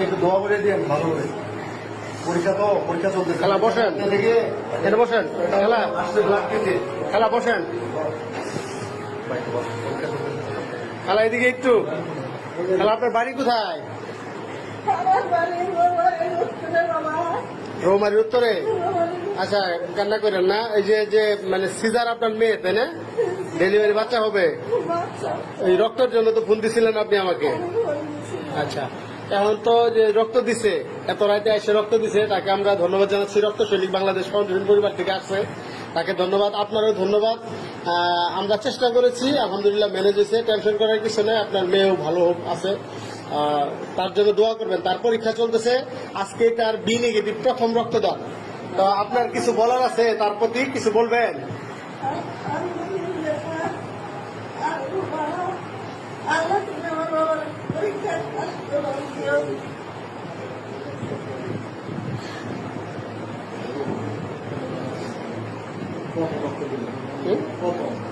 একটু দোয়া করে দিন ভালো করে। পরীক্ষা চলতে খেলা বসেন, এটা বসেন, খেলা খেলা বসেন, খেলা এদিকে একটু। খেলা আপনার বাড়ি কোথায়? রৌমারির উত্তরে। আচ্ছা, কান্না করেন না। এই যে মানে সিজার আপনার মেয়ে, তাই না? ডেলিভারি বাচ্চা হবে। এই রক্তের জন্য তো ফোন দিছিলেন আপনি আমাকে। আচ্ছা, এখন তো যে রক্ত দিছে, এত রাতে এসে রক্ত দিছে, তাকে আমরা ধন্যবাদ জানাচ্ছি। রক্ত সৈনিক বাংলাদেশ ফাউন্ডেশন পরিবার থেকে আসছে, তাকে ধন্যবাদ। আপনারও ধন্যবাদ। আমরা চেষ্টা করেছি, আলহামদুলিল্লাহ ম্যানেজ হয়েছে। টেনশন করার কিছু নেই, আপনার মেয়েও ভালো আছে, তার জন্য দোয়া করবেন। তার পরীক্ষা চলতেছে, আজকে তার বি নেগেটিভ প্রথম রক্তদান। তো আপনার কিছু বলার আছে, তার প্রতি কিছু বলবেন?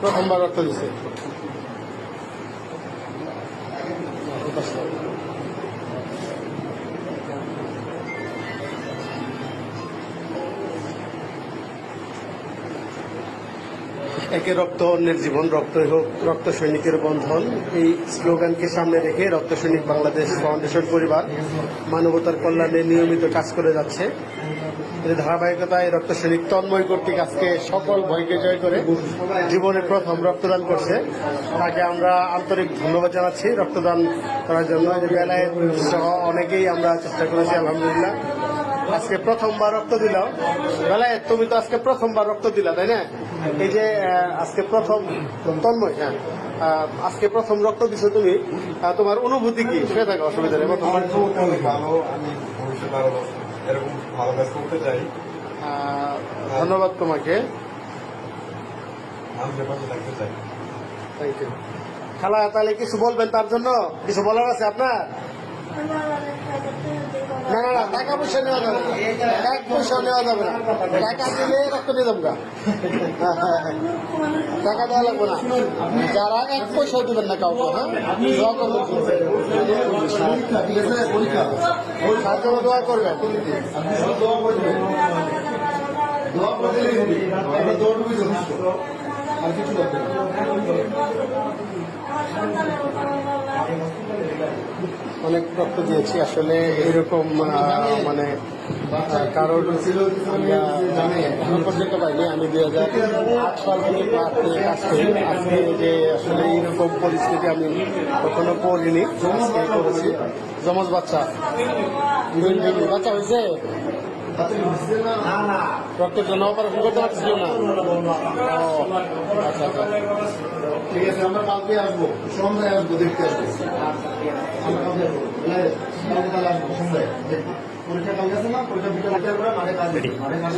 প্রথমবার রক্ত দিচ্ছে। একে রক্ত অন্যের জীবন, রক্তই হোক রক্ত সৈনিকের বন্ধন, এই স্লোগানকে সামনে রেখে রক্ত সৈনিক বাংলাদেশ ফাউন্ডেশন পরিবার মানবতার কল্যাণে নিয়মিত কাজ করে যাচ্ছে। এই ধারাবাহিকতায় রক্ত সৈনিক তন্ময় কর্তৃক আজকে সকল ভয়কে জয় করে জীবনে প্রথম রক্তদান করছে। তাকে আমরা আন্তরিক ধন্যবাদ জানাচ্ছি রক্তদান করার জন্য। বেলায় সহ অনেকেই আমরা চেষ্টা করেছি, আলহামদুলিল্লাহ। আজকে প্রথমবার রক্ত দিলাম। বেলায় তুমি তো আজকে প্রথমবার রক্ত দিলা, তাই না? এই যে আজকে প্রথম তন্ময়, হ্যাঁ, আজকে প্রথম রক্ত দিছো তুমি, তোমার অনুভূতি কি? শুয়ে থাকো, অসুবিধা নেই। প্রথমবার ভালো, আমি ভবিষ্যতে আরো এরকম ভালো কাজ করতে চাই। ধন্যবাদ তোমাকে। মানুষের পাশে থাকতে চাই। Thank you. খালা, তাহলে কিছু বলবেন? তার জন্য কিছু বলার আছে আপনার? না না না, টাকা পয়সা নেওয়া যাবে না, এক পয়সা নেওয়া যাবে না। টাকা দিলে রক্ত নিয়ে যাবো, টাকা দেওয়া লাগবে না। যারা এক পয়সাও দেবেন না কাউকে, হ্যাঁ, দোয়া করবেন, তার জন্য দোয়া করবেন। আর কিছু লাগবে না। অনেক রক্ত দিয়েছি আসলে, এরকম মানে কারোর পর্যন্ত পাইনি। আমি 2008 সাল থেকে ক্লাস নিয়ে কাজ করি। আজকে যে আসলে এইরকম পরিস্থিতি আমি কখনো পড়িনি, আজকে করেছি। যমজ বাচ্চা, বাচ্চা হয়েছে, রক্তের জন্য অপারেশন করতে পারছিল না। আচ্ছা আচ্ছা, ঠিক আছে, আমরা কালকে আসবো, সন্ধ্যায় আসবো, দেখতে আসবো। আমরা কালকে আসবো, তাহলে আসবো সন্ধ্যায়। পরীক্ষা কালকে আছে না, পরীক্ষা বিকেল করে মাঠে কাজ করি। মাঠে কাজ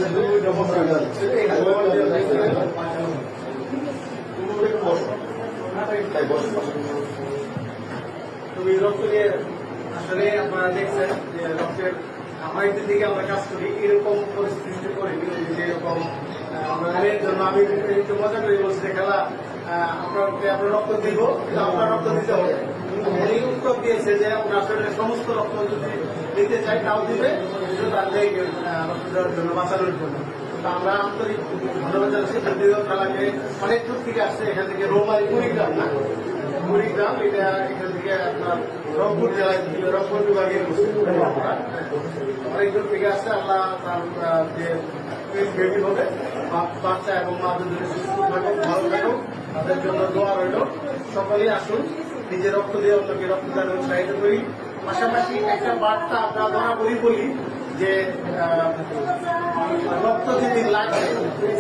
তুমি রক্ত নিয়ে আসলে আপনারা দেখছেন যে রক্তের আমাদের দিকে আমরা কাজ করি, এরকম পরিস্থিতিতে করি যেরকম আমাদের জন্য। আমি একটু মজা করে বলছি যে খেলা আপনার রক্ত দিব, কিন্তু আপনার রক্ত দিতে হবে। উনি উত্তর দিয়েছে যে আপনার শরীরের সমস্ত রক্ত যদি দিতে চাই তাও দিবে, শুধু তাদের রক্ত দেওয়ার জন্য, বাঁচানোর জন্য। তো আমরা আন্তরিক ধন্যবাদ জানাচ্ছি। যদিও খেলাকে অনেক দূর থেকে আসছে, এখান থেকে রোমারি কুড়িগ্রাম না, কুড়িগ্রাম, এটা এখান থেকে আপনার রংপুর জেলায়, রংপুর বিভাগে অনেক দূর থেকে আসছে। আল্লাহ তার যে বেবি হবে, বাচ্চা এবং মা দুজনে সুস্থ থাকুক, ভালো থাকুক, তাদের জন্য দোয়া রইল। সকলেই আসুন, নিজের রক্ত দিয়ে অন্যকে রক্তদান উৎসাহিত করি। পাশাপাশি একটা বার্তা আমরা বরাবরই বলি যে রক্ত যেদিন লাগবে,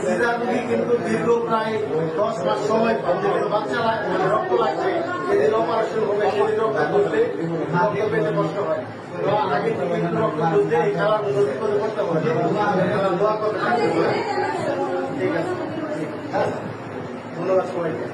সিজার রোগী কিন্তু দীর্ঘ প্রায় 10 মাস সময় পাবে। যেদিন বাচ্চা মানে রক্ত লাগবে, যেদিন অপারেশন হবে, সেদিন রক্ত বুঝলে রক্ত পেতে কষ্ট হয়। তো আগে থেকে কিন্তু রক্ত বুঝলে এই খেলার উন্নতি করে করতে হবে। খেলার দোয়া করতে হবে। ঠিক আছে, ধন্যবাদ সবাইকে।